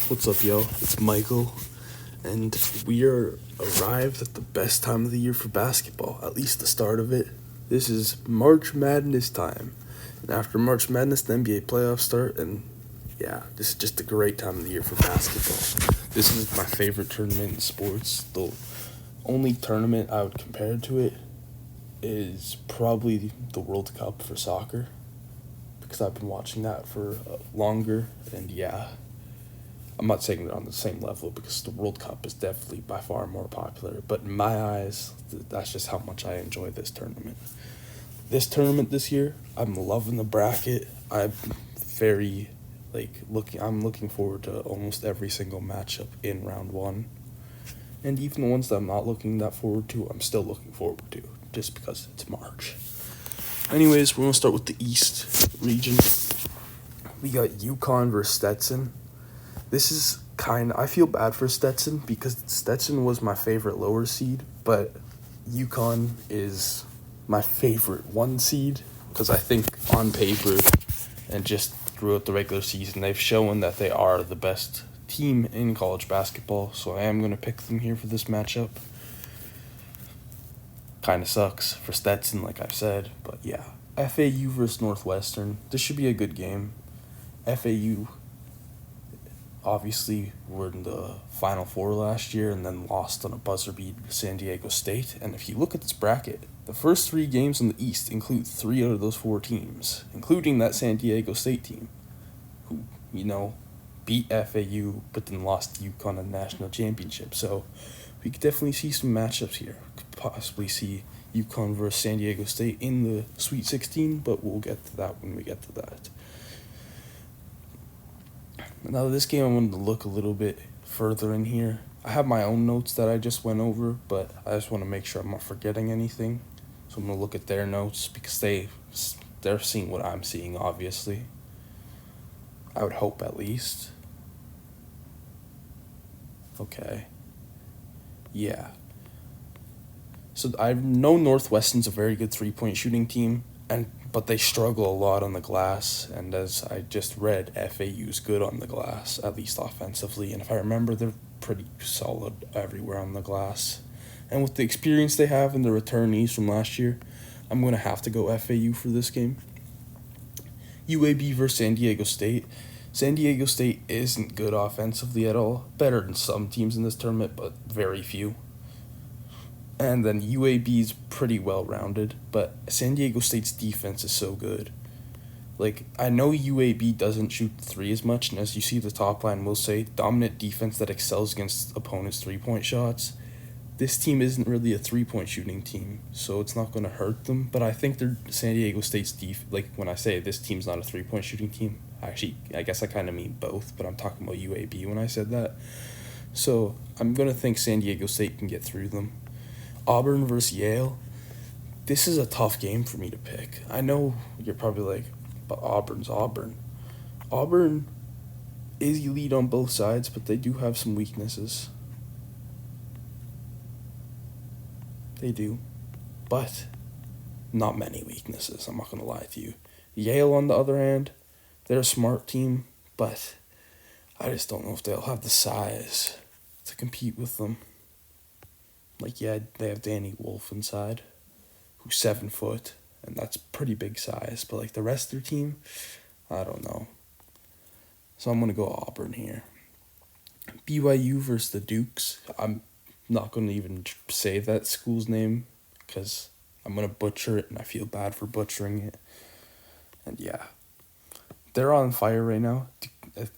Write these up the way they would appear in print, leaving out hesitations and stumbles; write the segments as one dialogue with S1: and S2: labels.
S1: What's up, yo? It's Michael, and we are arrived at the best time of the year for basketball, at least the start of it. This is March Madness time, and after March Madness, the NBA playoffs start, and yeah, this is just a great time of the year for basketball. This is my favorite tournament in sports. The only tournament I would compare to it is probably the World Cup for soccer, because I've been watching that for longer, and yeah. I'm not saying they're on the same level because the World Cup is definitely by far more popular, but in my eyes, that's just how much I enjoy this tournament. This tournament this year, I'm loving the bracket. I'm very I'm looking forward to almost every single matchup in round 1. And even the ones that I'm not looking that forward to, I'm still looking forward to just because it's March. Anyways, we're going to start with the East region. We got UConn versus Stetson. This is I feel bad for Stetson because Stetson was my favorite lower seed, but UConn is my favorite 1 seed because I think on paper and just throughout the regular season, they've shown that they are the best team in college basketball, so I am going to pick them here for this matchup. Kind of sucks for Stetson, like I've said, but yeah. FAU versus Northwestern. This should be a good game. FAU obviously were in the Final Four last year and then lost on a buzzer beat to San Diego State. And if you look at this bracket, the first 3 games in the East include 3 out of those 4 teams, including that San Diego State team, who, beat FAU but then lost to UConn in the national championship. So we could definitely see some matchups here. Could possibly see UConn versus San Diego State in the Sweet 16, but we'll get to that when we get to that. Now, this game I wanted to look a little bit further in here. I have my own notes that I just went over, but I just want to make sure I'm not forgetting anything. So I'm going to look at their notes because they're seeing what I'm seeing, obviously. I would hope at least. Okay. Yeah. So I know Northwestern's a very good 3-point shooting team, but they struggle a lot on the glass, and as I just read, FAU's good on the glass, at least offensively, and if I remember, they're pretty solid everywhere on the glass. And with the experience they have and the returnees from last year, I'm going to have to go FAU for this game. UAB versus San Diego State. San Diego State isn't good offensively at all. Better than some teams in this tournament, but very few. And then UAB's pretty well-rounded, but San Diego State's defense is so good. I know UAB doesn't shoot 3 as much, and as you see the top line will say, dominant defense that excels against opponents' 3-point shots. This team isn't really a 3-point shooting team, so it's not going to hurt them, but I think they're San Diego State's when I say this team's not a 3-point shooting team, actually, I guess I kind of mean both, but I'm talking about UAB when I said that. So I'm going to think San Diego State can get through them. Auburn versus Yale. This is a tough game for me to pick. I know you're probably like, but Auburn's Auburn. Auburn is elite on both sides, but they do have some weaknesses. They do. But not many weaknesses, I'm not going to lie to you. Yale, on the other hand, they're a smart team, but I just don't know if they'll have the size to compete with them. They have Danny Wolf inside, who's 7 foot, and that's pretty big size. But, the rest of their team, I don't know. So I'm going to go Auburn here. BYU versus the Dukes. I'm not going to even say that school's name because I'm going to butcher it, and I feel bad for butchering it. And, yeah, they're on fire right now.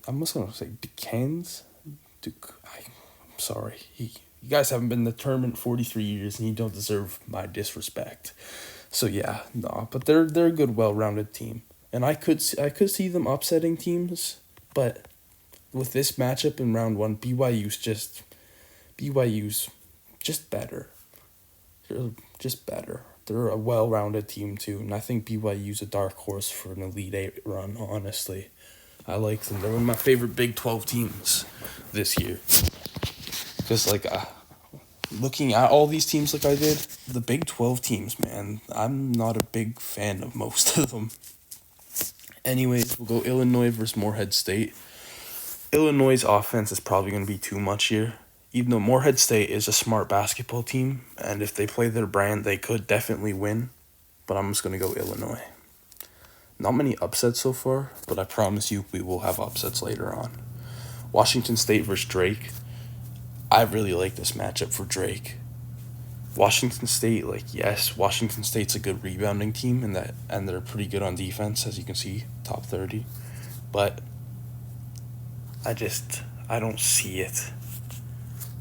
S1: I'm just going to say Duquesne's. I'm sorry. You guys haven't been in the tournament 43 years, and you don't deserve my disrespect. So yeah, no, but they're a good, well-rounded team, and I could see them upsetting teams, but with this matchup in round 1, BYU's just better. They're just better. They're a well-rounded team too, and I think BYU's a dark horse for an Elite 8 run. Honestly, I like them. They're one of my favorite Big 12 teams this year. Because, looking at all these teams like I did, the Big 12 teams, man, I'm not a big fan of most of them. Anyways, we'll go Illinois versus Morehead State. Illinois' offense is probably going to be too much here. Even though Morehead State is a smart basketball team, and if they play their brand, they could definitely win. But I'm just going to go Illinois. Not many upsets so far, but I promise you we will have upsets later on. Washington State versus Drake. I really like this matchup for Drake. Washington State, yes, Washington State's a good rebounding team and they're pretty good on defense, as you can see, top 30. But I don't see it.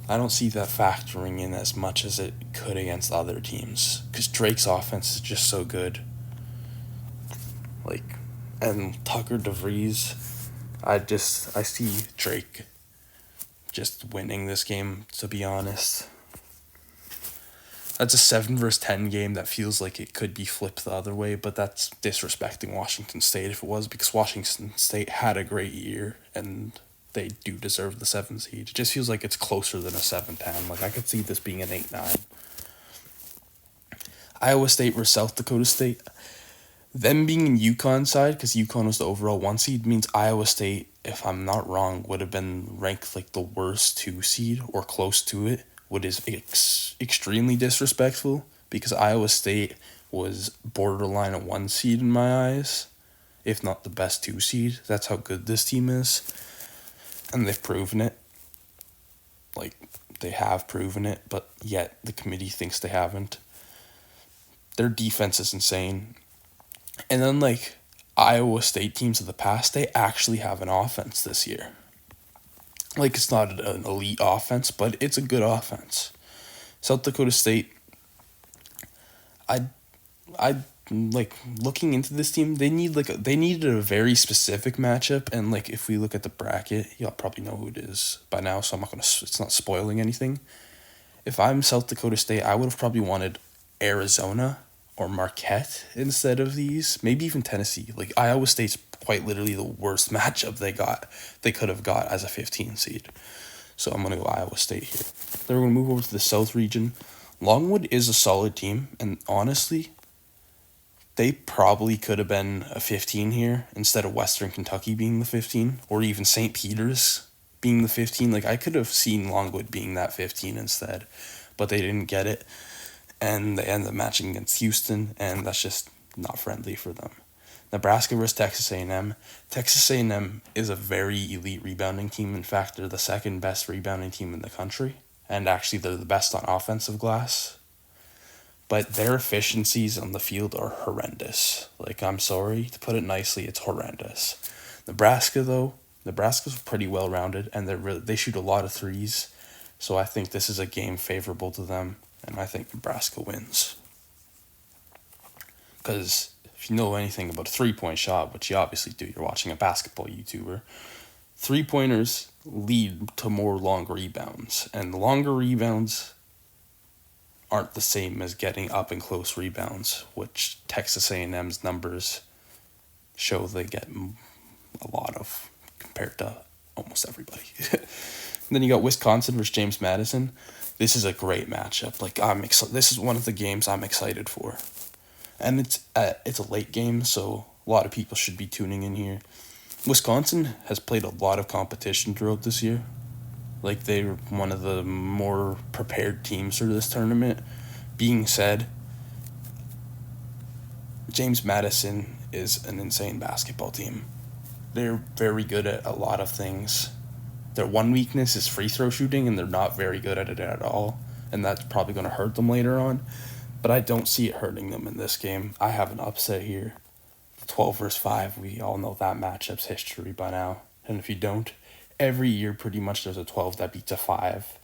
S1: I don't see that factoring in as much as it could against other teams. Because Drake's offense is just so good. And Tucker DeVries, I see Drake just winning this game, to be honest. That's a 7 versus 10 game that feels like it could be flipped the other way, but that's disrespecting Washington State if it was, because Washington State had a great year and they do deserve the 7 seed. It just feels like it's closer than a 7-10. I could see this being an 8-9. Iowa State versus South Dakota State. Them being in UConn side, because UConn was the overall 1 seed, means Iowa State, if I'm not wrong, would have been ranked the worst 2 seed or close to it, which is extremely disrespectful, because Iowa State was borderline a 1 seed in my eyes, if not the best 2 seed. That's how good this team is, and they've proven it. They have proven it, but yet the committee thinks they haven't. Their defense is insane. And then, Iowa State teams of the past, they actually have an offense this year. It's not an elite offense, but it's a good offense. South Dakota State, I looking into this team, they needed a very specific matchup, and if we look at the bracket, y'all probably know who it is by now, so it's not spoiling anything. If I'm South Dakota State, I would have probably wanted Arizona or Marquette instead of these, maybe even Tennessee. Iowa State's quite literally the worst matchup they could have got as a 15 seed. So I'm going to go Iowa State here. Then we're going to move over to the South region. Longwood is a solid team, and honestly, they probably could have been a 15 here instead of Western Kentucky being the 15, or even St. Peter's being the 15. I could have seen Longwood being that 15 instead, but they didn't get it. And they end up matching against Houston, and that's just not friendly for them. Nebraska versus Texas A&M. Texas A&M is a very elite rebounding team. In fact, they're the second best rebounding team in the country, and actually they're the best on offensive glass. But their efficiencies on the field are horrendous. I'm sorry to put it nicely, it's horrendous. Nebraska, though, Nebraska's pretty well-rounded, and they shoot a lot of threes, so I think this is a game favorable to them. And I think Nebraska wins. Because if you know anything about a 3-point shot, which you obviously do, you're watching a basketball YouTuber, 3-pointers lead to more long rebounds. And the longer rebounds aren't the same as getting up and close rebounds, which Texas A&M's numbers show they get a lot of compared to almost everybody. Then you got Wisconsin versus James Madison. This is a great matchup. This is one of the games I'm excited for, and it's a late game, so a lot of people should be tuning in here. Wisconsin has played a lot of competition throughout this year. They're one of the more prepared teams for this tournament. Being said, James Madison is an insane basketball team. They're very good at a lot of things. Their one weakness is free throw shooting, and they're not very good at it at all, and that's probably going to hurt them later on, but I don't see it hurting them in this game. I have an upset here. 12 versus 5, we all know that matchup's history by now, and if you don't, every year pretty much there's a 12 that beats a 5,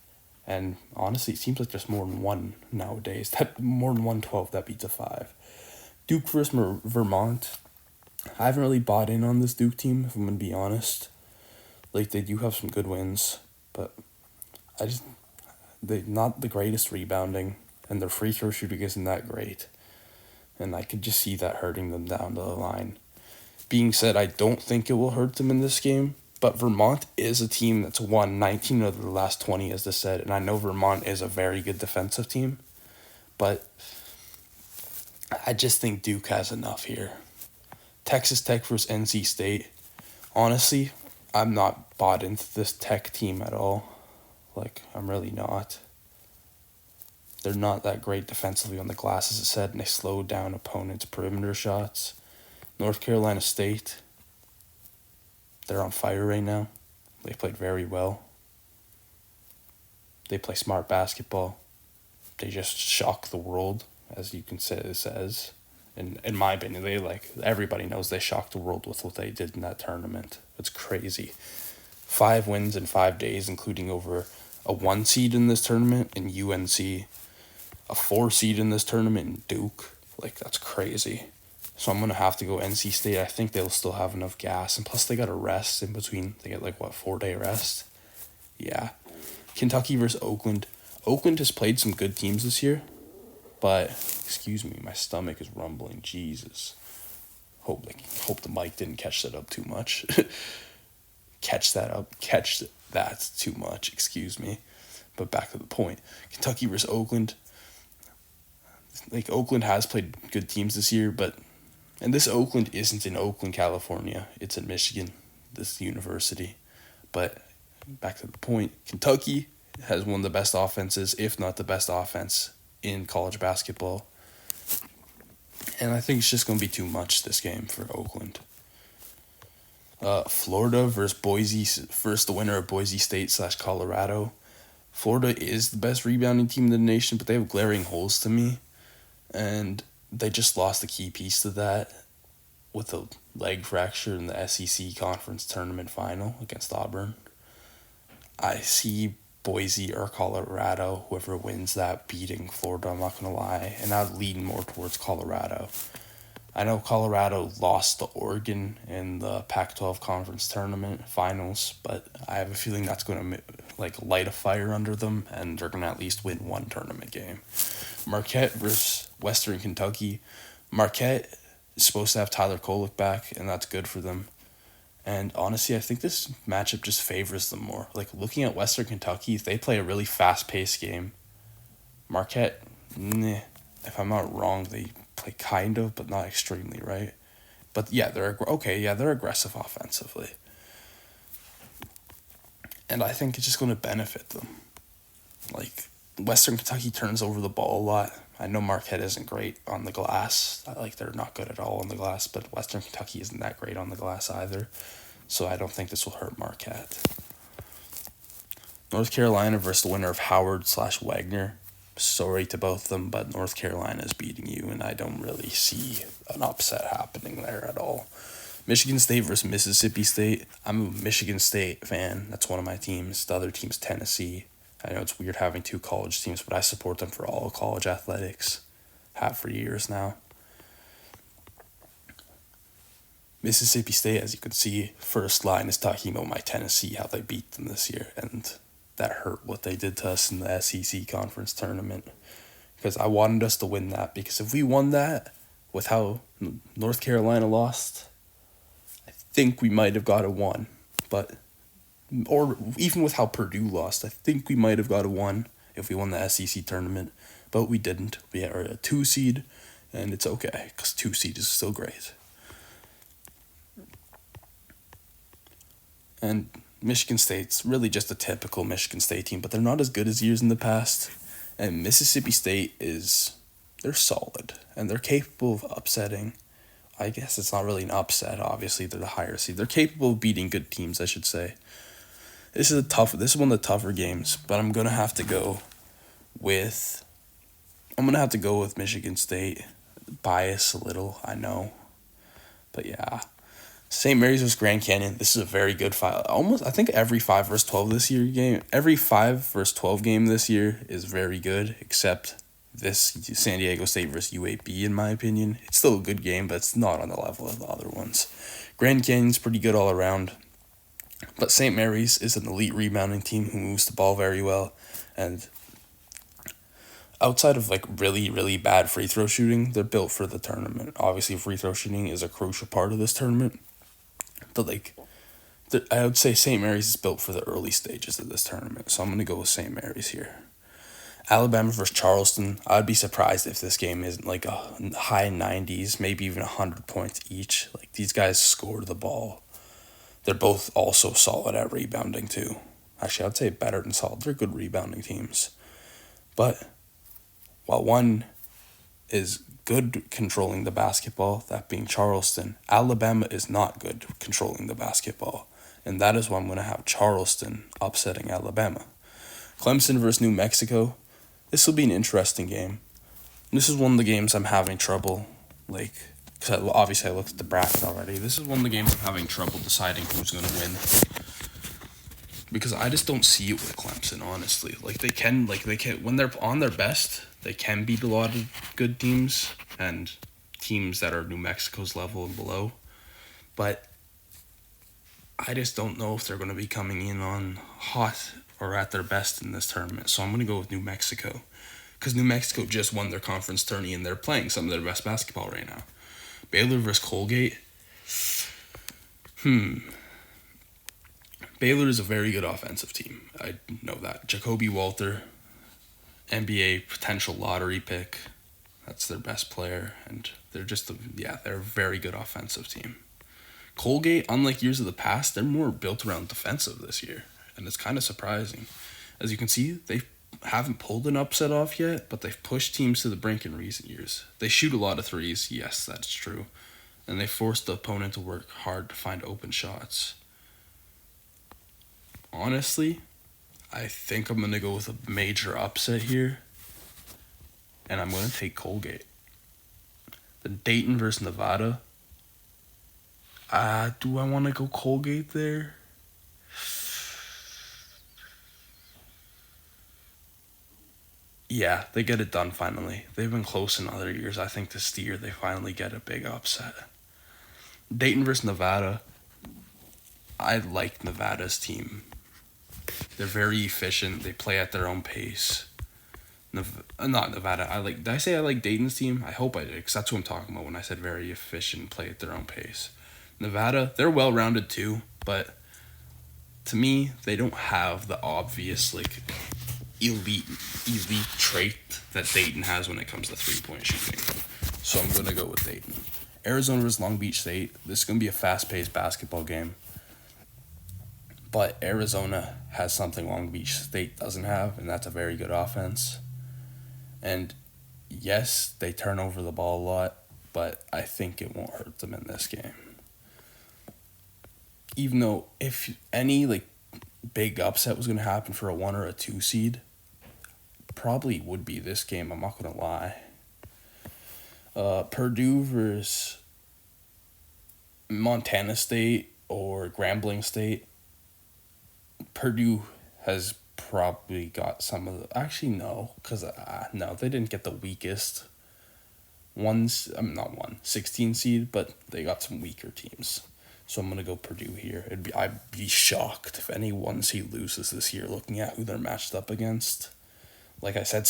S1: and honestly, it seems like there's more than one nowadays, more than one 12 that beats a 5. Duke versus Vermont. I haven't really bought in on this Duke team, if I'm going to be honest. They do have some good wins, but they're not the greatest rebounding, and their free throw shooting isn't that great. And I could just see that hurting them down the line. Being said, I don't think it will hurt them in this game, but Vermont is a team that's won 19 of the last 20, as I said, and I know Vermont is a very good defensive team, but I just think Duke has enough here. Texas Tech versus NC State. Honestly, I'm not bought into this Tech team at all. Like, I'm really not. They're not that great defensively on the glass, as it said, and they slowed down opponents' perimeter shots. North Carolina State, they're on fire right now. They played very well. They play smart basketball. They just shock the world, as you can say it says. In my opinion, everybody knows they shocked the world with what they did in that tournament. It's crazy. 5 wins in 5 days, including over a 1 seed in this tournament in UNC, a 4 seed in this tournament in Duke. Like, that's crazy. So I'm going to have to go NC State. I think they'll still have enough gas. And plus, they got a rest in between. They get, 4-day rest? Yeah. Kentucky versus Oakland. Oakland has played some good teams this year. But, excuse me, my stomach is rumbling. Jesus. Hope the mic didn't catch that up too much. Catch that too much. Excuse me. But back to the point. Kentucky versus Oakland. Oakland has played good teams this year, and this Oakland isn't in Oakland, California. It's in Michigan, this university. But back to the point, Kentucky has one of the best offenses, if not the best offense, in college basketball. And I think it's just going to be too much this game for Oakland. Florida versus the winner of Boise State / Colorado. Florida is the best rebounding team in the nation, but they have glaring holes to me. And they just lost the key piece to that with a leg fracture in the SEC Conference Tournament Final against Auburn. I see Boise or Colorado, whoever wins that, beating Florida, I'm not going to lie. And I'd lean more towards Colorado. I know Colorado lost to Oregon in the Pac-12 Conference Tournament Finals, but I have a feeling that's going to light a fire under them, and they're going to at least win one tournament game. Marquette versus Western Kentucky. Marquette is supposed to have Tyler Kolek back, and that's good for them. And honestly, I think this matchup just favors them more. Looking at Western Kentucky, if they play a really fast-paced game, Marquette, if I'm not wrong, they play kind of, but not extremely, right? But yeah, they're aggressive offensively. And I think it's just going to benefit them. Western Kentucky turns over the ball a lot. I know Marquette isn't great on the glass. They're not good at all on the glass, but Western Kentucky isn't that great on the glass either. So I don't think this will hurt Marquette. North Carolina versus the winner of Howard / Wagner. Sorry to both of them, but North Carolina is beating you, and I don't really see an upset happening there at all. Michigan State versus Mississippi State. I'm a Michigan State fan. That's one of my teams. The other team's Tennessee. I know it's weird having 2 college teams, but I support them for all college athletics. Have for years now. Mississippi State, as you can see, first line is talking about my Tennessee, how they beat them this year, and that hurt what they did to us in the SEC Conference Tournament. Because I wanted us to win that, because if we won that with how North Carolina lost, I think we might have got a 1. Or even with how Purdue lost, I think we might have got a 1 if we won the SEC tournament, but we didn't. We are a 2 seed, and it's okay, because 2 seed is still great. And Michigan State's really just a typical Michigan State team, but they're not as good as years in the past. And Mississippi State they're solid, and they're capable of upsetting. I guess it's not really an upset, obviously, they're the higher seed. They're capable of beating good teams, I should say. This is one of the tougher games, but I'm gonna have to go with Michigan State. Bias a little, I know. But yeah. St. Mary's versus Grand Canyon. This is a very good fight. I think every 5 versus 12 this year game. Every 5 versus 12 game this year is very good, except this San Diego State versus UAB, in my opinion. It's still a good game, but it's not on the level of the other ones. Grand Canyon's pretty good all around. But St. Mary's is an elite rebounding team who moves the ball very well. And outside of really, really bad free throw shooting, they're built for the tournament. Obviously, free throw shooting is a crucial part of this tournament. But I would say St. Mary's is built for the early stages of this tournament. So I'm going to go with St. Mary's here. Alabama versus Charleston. I'd be surprised if this game isn't a high 90s, maybe even 100 points each. These guys score the ball They're both also solid at rebounding too. Actually, I'd say better than solid. They're good rebounding teams. But while one is good controlling the basketball, that being Charleston, Alabama is not good controlling the basketball. And that is why I'm going to have Charleston upsetting Alabama. Clemson versus New Mexico. This will be an interesting game. This is one of the games I'm having trouble, because obviously I looked at the bracket already. This is one of the games I'm having trouble deciding who's going to win. Because I just don't see it with Clemson, honestly. They can, when they're on their best, they can beat a lot of good teams and teams that are New Mexico's level and below. But I just don't know if they're going to be coming in on hot or at their best in this tournament. So I'm going to go with New Mexico. Because New Mexico just won their conference tourney and they're playing some of their best basketball right now. Baylor versus Colgate. Baylor is a very good offensive team. I know that. Jacoby Walter, NBA potential lottery pick. That's their best player. And they're they're a very good offensive team. Colgate, unlike years of the past, they're more built around defensive this year. And it's kind of surprising. As you can see, they haven't pulled an upset off yet, but they've pushed teams to the brink in recent years. They shoot a lot of threes, yes, that's true. And they force the opponent to work hard to find open shots. Honestly, I think I'm going to go with a major upset here. And I'm going to take Colgate. The Dayton versus Nevada. Do I want to go Colgate there? Yeah, they get it done finally. They've been close in other years. I think this year they finally get a big upset. Dayton versus Nevada. I like Nevada's team. They're very efficient. They play at their own pace. Not Nevada. Did I say I like Dayton's team? I hope I did, because that's what I'm talking about when I said very efficient, play at their own pace. Nevada, they're well-rounded too, but to me, they don't have the obvious, elite trait that Dayton has when it comes to three-point shooting. So I'm going to go with Dayton. Arizona versus Long Beach State. This is going to be a fast-paced basketball game. But Arizona has something Long Beach State doesn't have, and that's a very good offense. And yes, they turn over the ball a lot, but I think it won't hurt them in this game. Even though if any big upset was going to happen for a 1 or a 2 seed, probably would be this game, I'm not going to lie. Purdue versus Montana State or Grambling State. Purdue has probably got some of the... Actually, no, because no, they didn't get the weakest 16 seed, but they got some weaker teams. So I'm going to go Purdue here. I'd be shocked if any 1 seed loses this year looking at who they're matched up against. Like I said,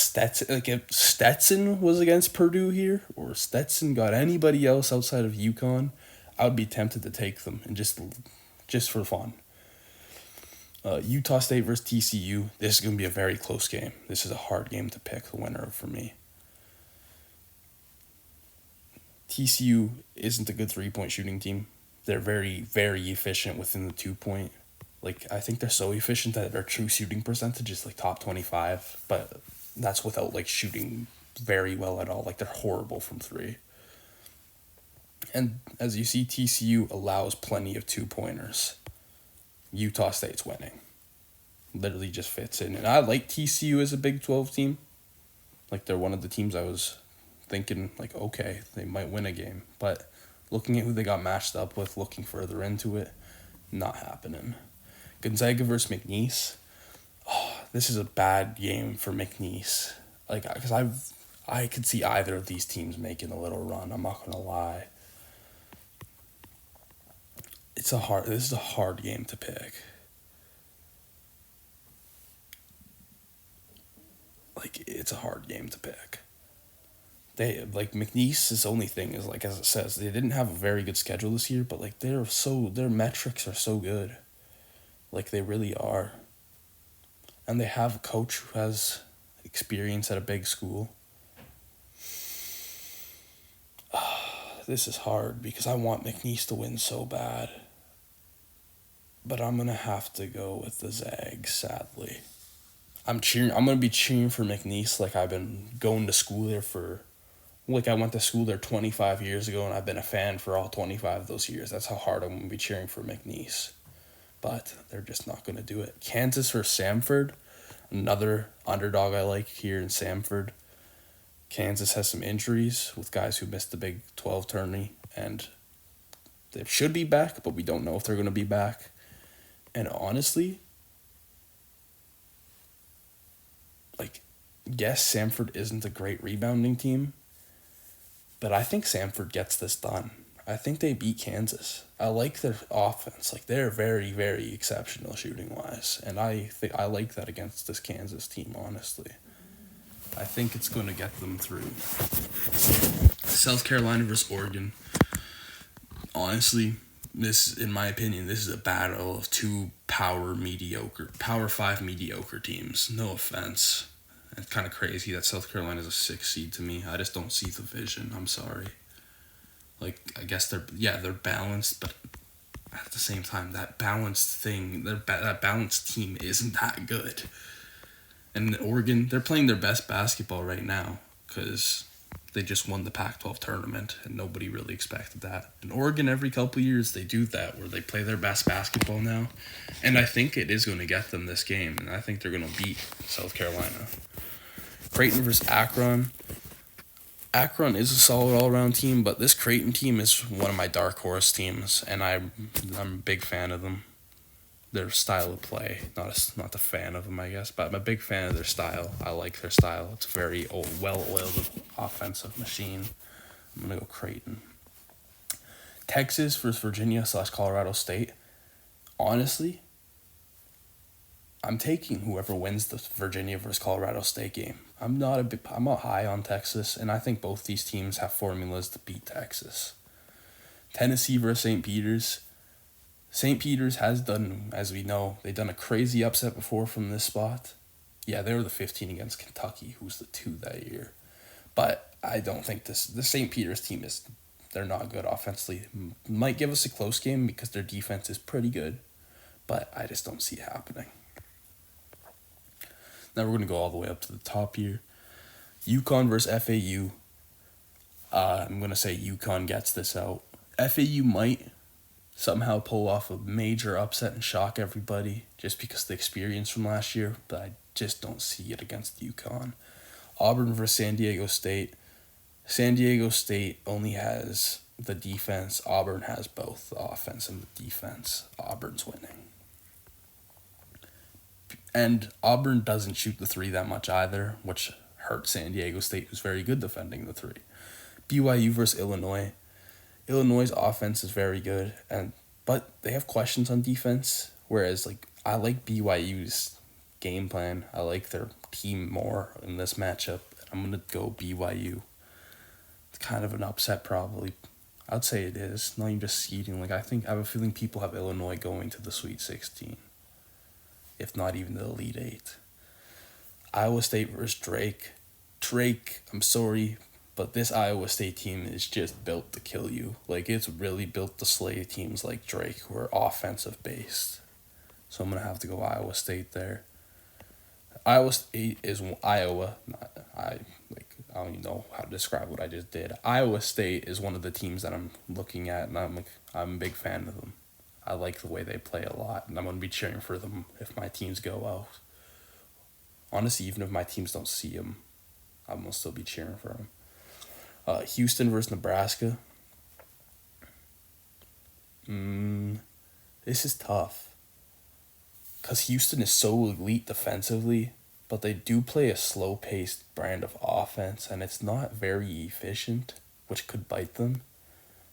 S1: if Stetson was against Purdue here, or Stetson got anybody else outside of UConn, I would be tempted to take them, and just for fun. Utah State versus TCU. This is going to be a very close game. This is a hard game to pick the winner for me. TCU isn't a good three-point shooting team. They're very, very efficient within the 2-point. I think they're so efficient that their true shooting percentage is top 25, but that's without shooting very well at all. They're horrible from 3. And as you see, TCU allows plenty of 2-pointers. Utah State's winning. Literally just fits in. And I like TCU as a Big 12 team. They're one of the teams I was thinking, okay, they might win a game. But looking at who they got matched up with, looking further into it, not happening. Gonzaga versus McNeese. Oh, this is a bad game for McNeese. Because I could see either of these teams making a little run. I'm not gonna lie. This is a hard game to pick. It's a hard game to pick. They McNeese's only thing is as it says, they didn't have a very good schedule this year, but their metrics are so good. They really are. And they have a coach who has experience at a big school. This is hard because I want McNeese to win so bad. but I'm gonna have to go with the Zags, sadly. I'm gonna be cheering for McNeese like I've been going to school there for. Like I went to school there 25 years ago, and I've been a fan for all 25 of those years. That's how hard I'm gonna be cheering for McNeese. But they're just not gonna do it. Kansas for Samford, another underdog I like here in Samford. Kansas has some injuries with guys who missed the Big 12 tourney, and they should be back, but we don't know if they're gonna be back. And honestly, like, yes, Samford isn't a great rebounding team, but I think Samford gets this done. I think they beat Kansas. I like their offense. Like, they're very, very exceptional shooting wise, and I think I like that against this Kansas team. Honestly, I think it's going to get them through. South Carolina versus Oregon. Honestly, this, in my opinion, this is a battle of two Power 5 mediocre teams. No offense. It's kind of crazy that South Carolina is a 6 seed to me. I just don't see the vision. I'm sorry. Like, I guess they're balanced, but at the same time, that balanced thing, that balanced team isn't that good. And Oregon, they're playing their best basketball right now because they just won the Pac-12 tournament, and nobody really expected that. In Oregon, every couple of years, they do that, where they play their best basketball now. And I think it is going to get them this game, and I think they're going to beat South Carolina. Creighton versus Akron. Akron is a solid all-around team, but this Creighton team is one of my dark horse teams, and I'm a big fan of them. Their style of play, not a fan of them, I guess, but I'm a big fan of their style. I like their style. It's a very well-oiled offensive machine. I'm going to go Creighton. Texas versus Virginia/Colorado State. Honestly, I'm taking whoever wins the Virginia versus Colorado State game. I'm not high on Texas, and I think both these teams have formulas to beat Texas. Tennessee versus St. Peter's. St. Peter's has done, as we know, they've done a crazy upset before from this spot. Yeah, they were the 15 against Kentucky, who's the 2 that year. But I don't think the St. Peter's team they're not good offensively. Might give us a close game because their defense is pretty good, but I just don't see it happening. Now we're going to go all the way up to the top here. UConn versus FAU. I'm going to say UConn gets this out. FAU might somehow pull off a major upset and shock everybody just because of the experience from last year, but I just don't see it against UConn. Auburn versus San Diego State. San Diego State only has the defense. Auburn has both the offense and the defense. Auburn's winning. And Auburn doesn't shoot the 3 that much either, which hurt San Diego State, who's very good defending the 3. BYU versus Illinois. Illinois' offense is very good, but they have questions on defense, whereas I like BYU's game plan. I like their team more in this matchup. I'm going to go BYU. It's kind of an upset probably. I'd say it is. Not even just seeding. I have a feeling people have Illinois going to the Sweet 16. If not even the Elite 8. Iowa State versus Drake. Drake, I'm sorry, but this Iowa State team is just built to kill you. It's really built to slay teams like Drake who are offensive based. So I'm going to have to go Iowa State there. Iowa State is Iowa. I don't even know how to describe what I just did. Iowa State is one of the teams that I'm looking at, and I'm a big fan of them. I like the way they play a lot, and I'm going to be cheering for them if my teams go out. Honestly, even if my teams don't see them, I'm going to still be cheering for them. Houston versus Nebraska. This is tough. Because Houston is so elite defensively, but they do play a slow-paced brand of offense, and it's not very efficient, which could bite them.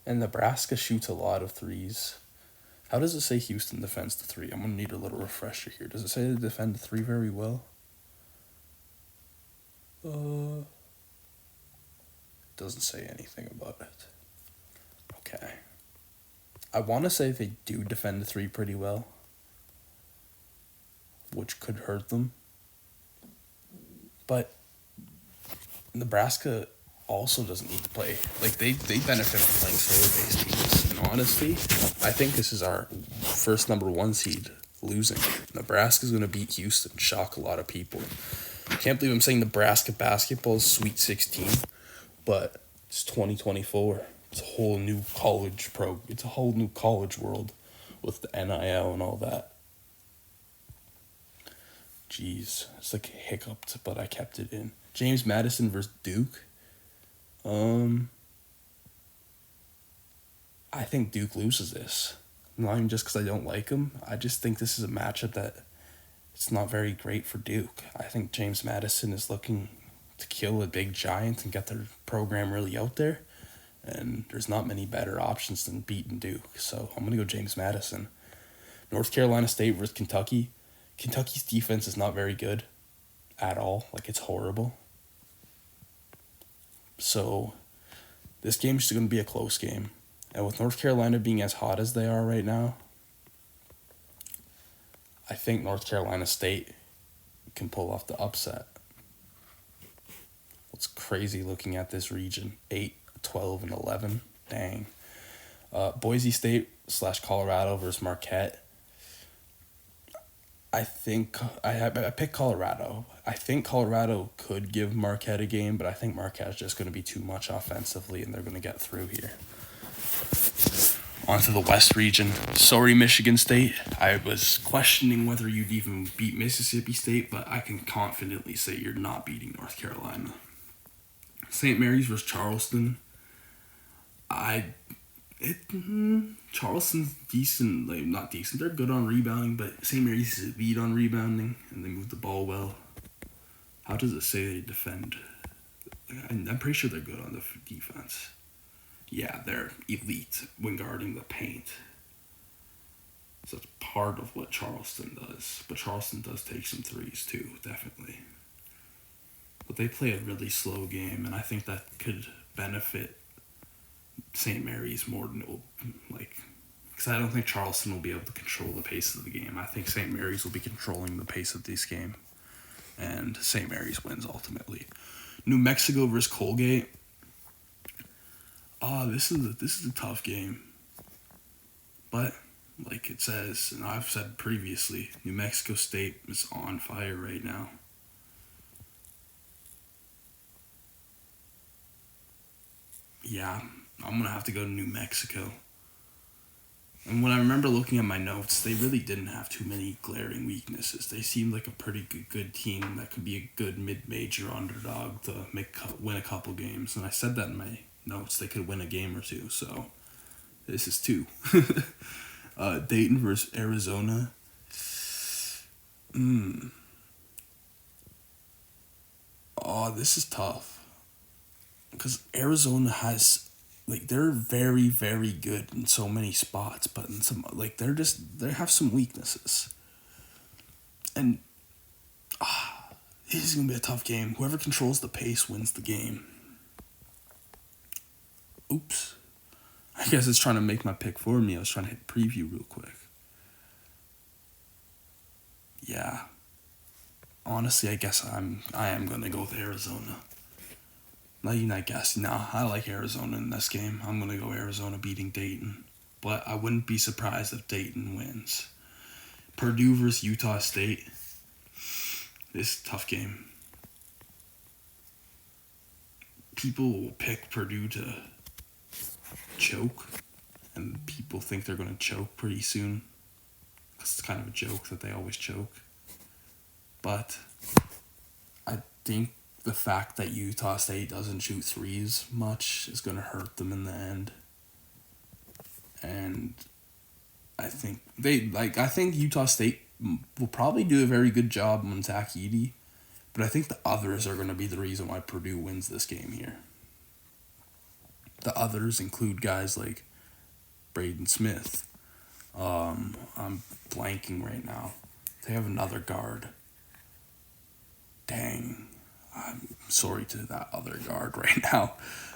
S1: And Nebraska shoots a lot of 3s. How does it say Houston defends the 3? I'm going to need a little refresher here. Does it say they defend the 3 very well? It doesn't say anything about it. Okay. I want to say they do defend the 3 pretty well, which could hurt them. But Nebraska also doesn't need to play. They benefit from playing slower-based teams. And honestly, I think this is our first number one seed losing. Nebraska's going to beat Houston, shock a lot of people. Can't believe I'm saying Nebraska basketball is Sweet 16, but it's 2024. It's a whole new It's a whole new college world with the NIL and all that. Jeez, it's like hiccuped, but I kept it in. James Madison versus Duke. I think Duke loses this. Not even just because I don't like him. I just think this is a matchup that it's not very great for Duke. I think James Madison is looking to kill a big giant and get their program really out there. And there's not many better options than beating Duke. So I'm going to go James Madison. North Carolina State versus Kentucky. Kentucky's defense is not very good at all. Like, it's horrible. So this game's just going to be a close game. And with North Carolina being as hot as they are right now, I think North Carolina State can pull off the upset. It's crazy looking at this region. 8, 12, and 11. Dang. Boise State / Colorado versus Marquette. I picked Colorado. I think Colorado could give Marquette a game, but I think Marquette's just going to be too much offensively, and they're going to get through here. On to the West region. Sorry, Michigan State. I was questioning whether you'd even beat Mississippi State, but I can confidently say you're not beating North Carolina. St. Mary's versus Charleston. Charleston's decent, like not decent. They're good on rebounding, but St. Mary's is a beat on rebounding, and they move the ball well. How does it say they defend? I'm pretty sure they're good on the defense. Yeah, they're elite when guarding the paint. So it's part of what Charleston does. But Charleston does take some threes too, definitely. But they play a really slow game, and I think that could benefit St. Mary's more than it will, because I don't think Charleston will be able to control the pace of the game. I think St. Mary's will be controlling the pace of this game, and St. Mary's wins ultimately. New Mexico versus Colgate. This is a tough game, but like it says, and I've said previously, New Mexico State is on fire right now. Yeah, I'm going to have to go to New Mexico. And when I remember looking at my notes, they really didn't have too many glaring weaknesses. They seemed like a pretty good team that could be a good mid-major underdog to win a couple games. And I said that in my notes. They could win a game or two, so this is 2. Dayton versus Arizona. Oh, this is tough. Because Arizona has, they're very, very good in so many spots, but in some, they have some weaknesses. And, this is going to be a tough game. Whoever controls the pace wins the game. Oops. I guess it's trying to make my pick for me. I was trying to hit preview real quick. Yeah. Honestly, I guess I am going to go with Arizona. Not even I guess. Nah, I like Arizona in this game. I'm going to go Arizona beating Dayton. But I wouldn't be surprised if Dayton wins. Purdue versus Utah State. This is a tough game. People will pick Purdue to choke. And people think they're going to choke pretty soon. Because it's kind of a joke that they always choke. But I think the fact that Utah State doesn't shoot threes much is going to hurt them in the end. And I think I think Utah State will probably do a very good job on Zach Edey, but I think the others are going to be the reason why Purdue wins this game here. The others include guys like Braden Smith. I'm blanking right now. They have another guard. Dang. I'm sorry to that other guard right now.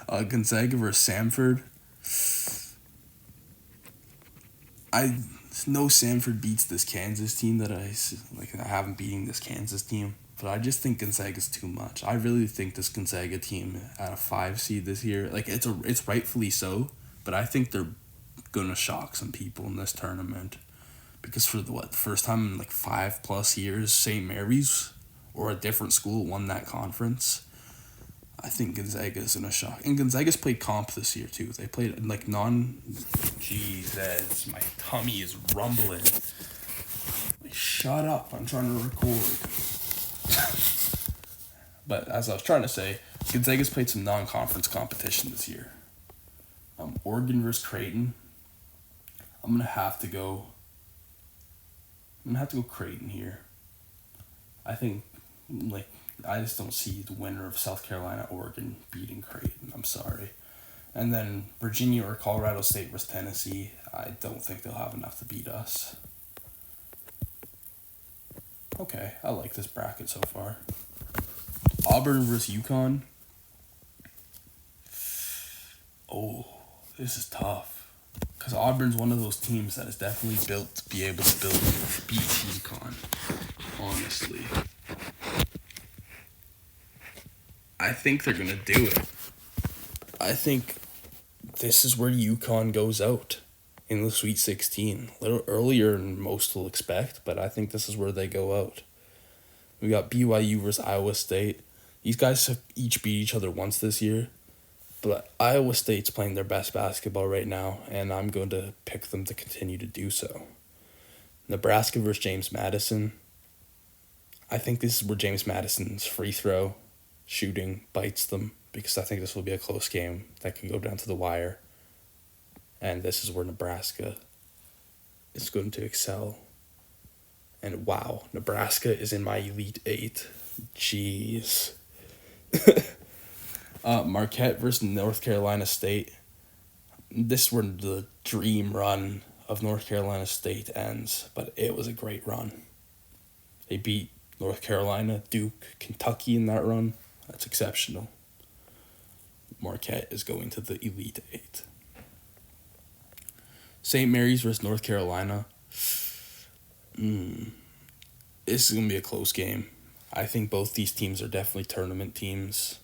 S1: Gonzaga versus Samford. I know Samford beats this Kansas team that I haven't beaten this Kansas team, but I just think Gonzaga's too much. I really think this Gonzaga team at a 5 seed this year, it's rightfully so, but I think they're gonna shock some people in this tournament. Because for the first time in like 5+ years, St. Mary's or a different school won that conference. I think Gonzaga's gonna shock. And Gonzaga's played comp this year too. They played like Jesus, my tummy is rumbling. Shut up, I'm trying to record. But as I was trying to say, Gonzaga's played some non-conference competition this year. Oregon versus Creighton. I'm gonna have to go Creighton here. I think, I just don't see the winner of South Carolina, Oregon beating Creighton. I'm sorry. And then Virginia or Colorado State versus Tennessee. I don't think they'll have enough to beat us. Okay, I like this bracket so far. Auburn versus UConn. Oh, this is tough. Because Auburn's one of those teams that is definitely built to be able to beat UConn. Honestly. I think they're going to do it. I think this is where UConn goes out in the Sweet 16. A little earlier than most will expect, but I think this is where they go out. We got BYU versus Iowa State. These guys have each beat each other once this year, but Iowa State's playing their best basketball right now, and I'm going to pick them to continue to do so. Nebraska versus James Madison. I think this is where James Madison's free throw shooting bites them, because I think this will be a close game that can go down to the wire. And this is where Nebraska is going to excel. And wow, Nebraska is in my Elite Eight. Jeez. Marquette versus North Carolina State. This is where the dream run of North Carolina State ends, but it was a great run. They beat North Carolina, Duke, Kentucky in that run. That's exceptional. Marquette is going to the Elite Eight. St. Mary's versus North Carolina. This is going to be a close game. I think both these teams are definitely tournament teams.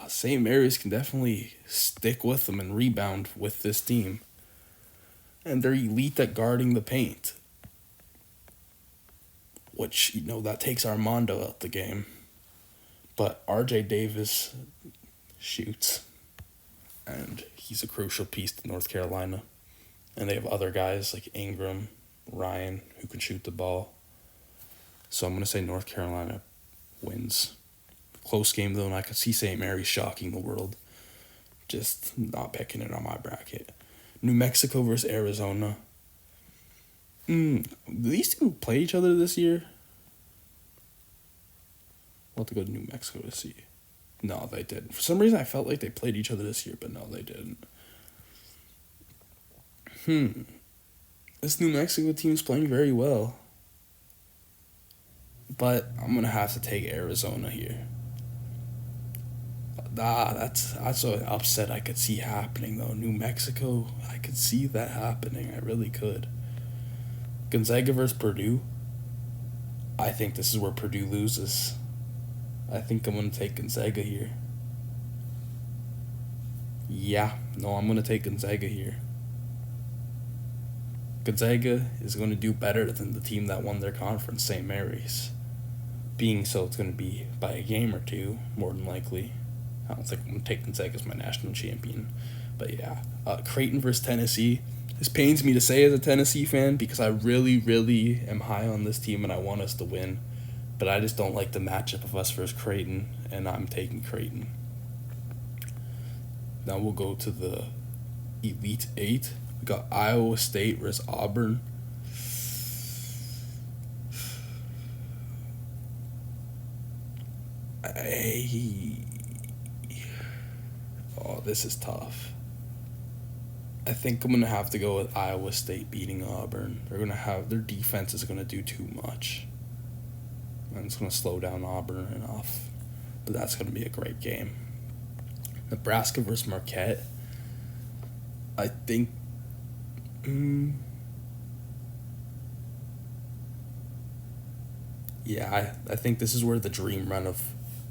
S1: St. Mary's can definitely stick with them and rebound with this team. And they're elite at guarding the paint. Which, that takes Armando out the game. But RJ Davis shoots. And he's a crucial piece to North Carolina. And they have other guys like Ingram, Ryan, who can shoot the ball. So I'm going to say North Carolina wins. Close game, though, and I could see St. Mary's shocking the world. Just not picking it on my bracket. New Mexico versus Arizona. Did these two play each other this year? We'll have to go to New Mexico to see. No, they didn't. For some reason, I felt like they played each other this year, but no, they didn't. This New Mexico team's playing very well. But I'm going to have to take Arizona here. That's an upset I could see happening, though. New Mexico, I could see that happening. I really could. Gonzaga versus Purdue. I think this is where Purdue loses. I think I'm going to take Gonzaga here. I'm going to take Gonzaga here. Gonzaga is going to do better than the team that won their conference, St. Mary's. Being so, it's going to be by a game or two, more than likely. I don't think I'm going to take Gonzaga as my national champion. But yeah, Creighton versus Tennessee. This pains me to say as a Tennessee fan because I really, really am high on this team and I want us to win. But I just don't like the matchup of us versus Creighton, and I'm taking Creighton. Now we'll go to the Elite Eight. We got Iowa State versus Auburn. This is tough. I think I'm going to have to go with Iowa State beating Auburn. Their defense is going to do too much. And it's going to slow down Auburn enough. But that's going to be a great game. Nebraska versus Marquette. I think... I think this is where the dream run of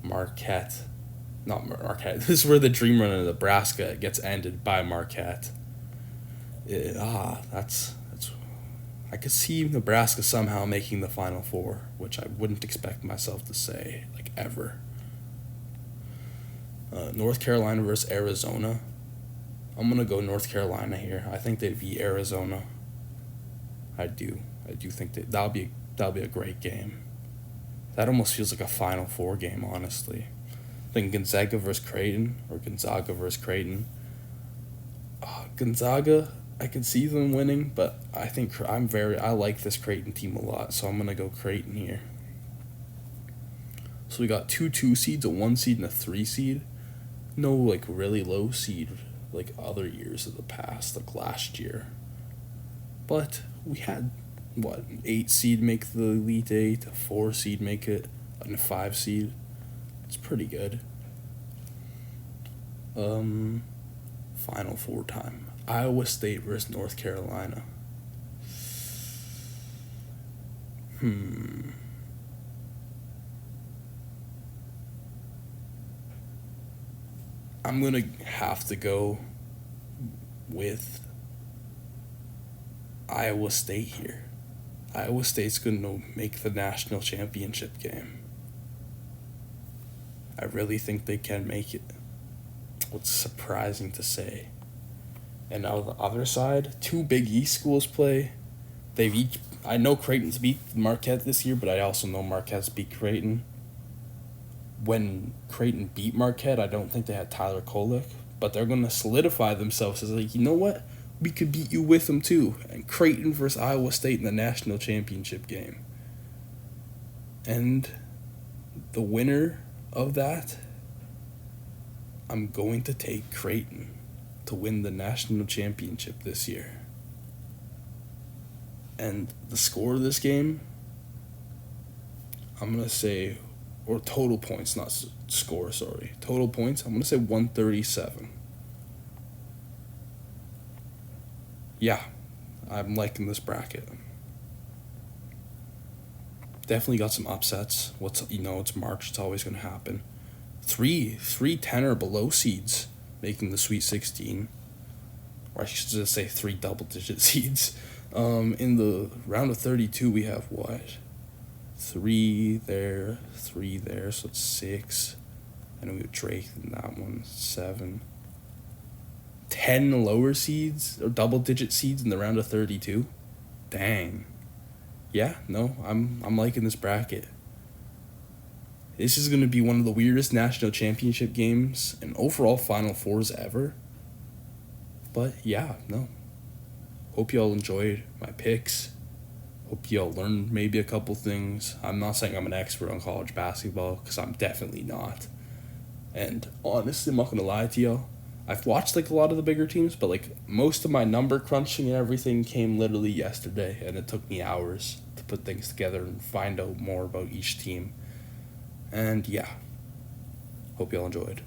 S1: Marquette not Marquette. This is where the dream run in Nebraska gets ended by Marquette. That's I could see Nebraska somehow making the Final Four, which I wouldn't expect myself to say, like, ever. North Carolina versus Arizona. I'm going to go North Carolina here. I think they'd beat Arizona. I do think that'll be a great game. That almost feels like a Final Four game, honestly. Then Gonzaga versus Creighton. Gonzaga, I can see them winning, but I think I like this Creighton team a lot, so I'm gonna go Creighton here. So we got 2 seeds, a 1 seed, and a 3 seed. No, like, really low seed like other years of the past, like last year. But we had, an 8 seed make the Elite Eight, a 4 seed make it, and a 5 seed. It's pretty good. Final Four time. Iowa State versus North Carolina. I'm going to have to go with Iowa State here. Iowa State's going to make the national championship game. I really think they can make it. What's surprising to say. And on the other side, 2 Big East schools play. I know Creighton's beat Marquette this year, but I also know Marquette's beat Creighton. When Creighton beat Marquette, I don't think they had Tyler Kolek, but they're going to solidify themselves as like, you know what? We could beat you with them too. And Creighton versus Iowa State in the national championship game. And the winner of that, I'm going to take Creighton to win the national championship this year. And the score of this game, I'm going to say, or total points, not score, sorry. Total points, I'm going to say 137. Yeah, I'm liking this bracket. Definitely got some upsets. It's March, it's always going to happen. Three 10 or below seeds making the Sweet 16. Or I should just say 3 double-digit seeds. In the round of 32, we have what? 3 there, so it's 6. And then we have Drake in that one, 7. 10 lower seeds, or double-digit seeds in the round of 32. Dang. Yeah, no, I'm liking this bracket. This is going to be one of the weirdest national championship games and overall Final Fours ever. But yeah, no. Hope y'all enjoyed my picks. Hope y'all learned maybe a couple things. I'm not saying I'm an expert on college basketball, because I'm definitely not. And honestly, I'm not going to lie to y'all. I've watched a lot of the bigger teams, but most of my number crunching and everything came literally yesterday, and it took me hours to put things together and find out more about each team. And yeah, hope y'all enjoyed.